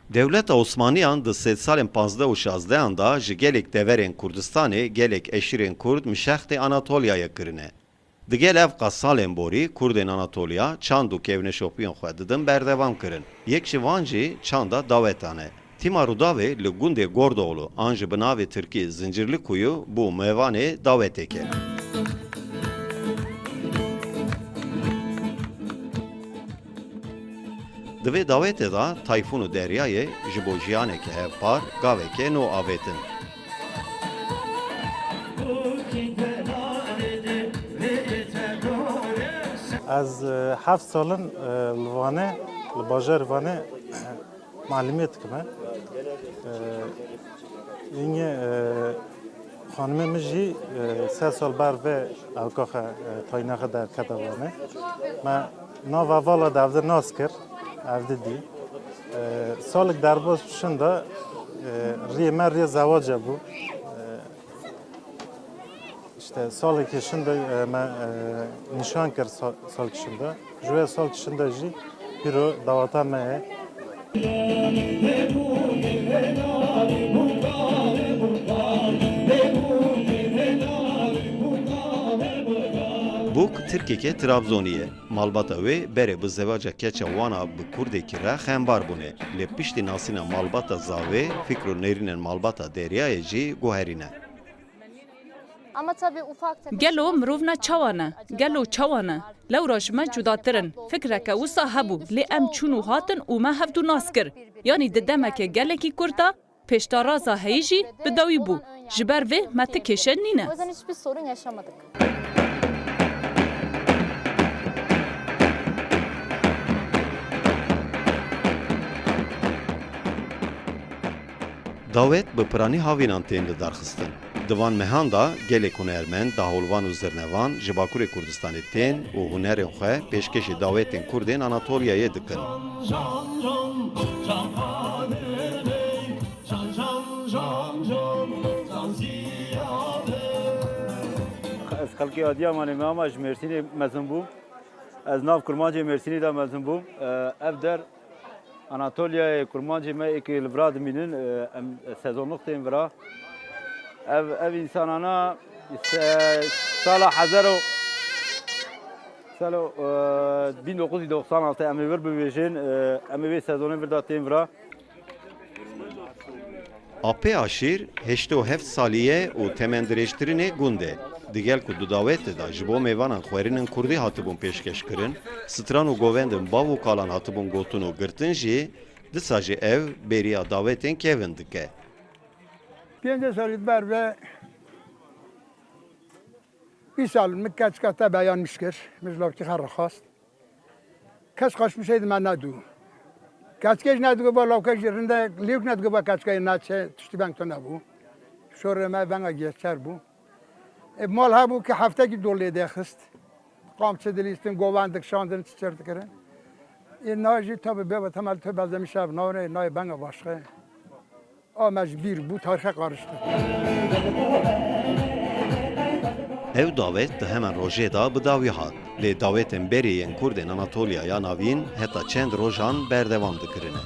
Devleta Osmaniyan di sed salên 15 û 16 da ji gelek deverên Kurdistanê gelek eşîrên Kurd mişextê Anatolyayê kirine. Di gel ev salên borî Kurdên Anatolya çand û kevneşopiyên xwe didin berdevam kirin. Yek ji wan jî çanda dawetan e. Tîma Rûdawê li gundê Gordoğlu an ji bi navê Tirkî Zincirlikuyu bû mêvanê daweteke. Di vê dawetê da Tayfûn û Deryayê ji bo jiyaneke hevpar gaveke nû avêtin. از 7 سالن لوانه لباجر وانه معلومات کمه این خانم مجی 3 سال بر و اوکاخ تایناخ در کدوانه ما ناو والا داوده ناس کر افده دی سالک درباز شنده من ری زواجه بو İşte sal kişinde me nişan kır sal kişinde. Joya sal kişinde jî piro davata me. Buk Tirkeke Trabzoniye. Malbata ve bere bi zevaca keça wana bi Kurdekî re xembar bûne. Lê piştî nasîna malbata zavê fikr û nêrînên malbata Deryayê jî guherîne. Ama tabii ufak tefek Gelo mirovna çawana, gelo çawana. Lewra ji me cudatirin. Fikreke wisa hebû, lê em çûn û hatin û me hevdû nas kir. Yanî di demeke gelekî Kurda, pêştaraza heyî jî bi dawî bû. Ji ber vê me ti kêşen nîne. o yüzden hiçbir sorun yaşamadık. Dawet bi piranî havînan tên li darxistin. Divan mehan da gelek hunermend, daholvan û zirnevan ji Bakurê Kurdistanê tên û hunerên xwe pêşkêşî dawetên Kurdên Anatolyayê dikin. Ez xelkê Adıyamanê me ama ji Mêrsînê mezin bûm. Ez nav kurmancê Mêrsînê de mezin bûm. Ev der Anatolyayê kurmancê me êkê li vira dimînin em sezonluk tên vira. Ev însanana sala hezar sala 1996 em ê vir bibêjin em ê vê sezonê vir da tên vira. Apê aşîr heştê û heft salîye û temendirêjtirinê gund e. Di gel ku du dawetê da ji bo mêvanan xwerînên Kurdî hatibûn pêşkêşkirin, stran û govendên bav û kalan hatibûn gotin û girtin jî, disa jî ev bêriya dawetên kevin dike. 5 سال بر و 20 سال مکت کتا بیان میشکر مثل که خر خواست کس خواست میشه من ندو کسکش ندو بالا که جرنده لیوک ندو با کسکای نچه تشتی بنگ تو نبو شور ما بنگ گیرچر بو مال ها بو که هفته کی دوله دخست قام چه دلیستن گواندک شاندن چرت کرد این ناجی تا به به تمال تو بازم شب ناره نای بنگ باشخه مجبور bu tarihe karıştı. Ev davet di hemen rojê da bi dawî hat. Lê dawetên beriyên Kurdên Anatolyaya navîn heta çend rojan berdevam dikirine.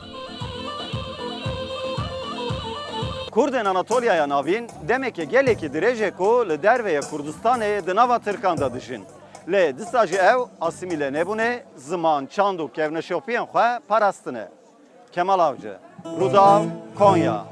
Kurdên Anatolyaya navîn demeke gelekî dirêje ku li derveyê Kurdistanê di nava Tirkan da dijin. Lê disa jî ev asîmîle nebûne, ziman, çand û kevneşopiyên xwe parastine. Kemal Avcı, Rûdaw, Konya.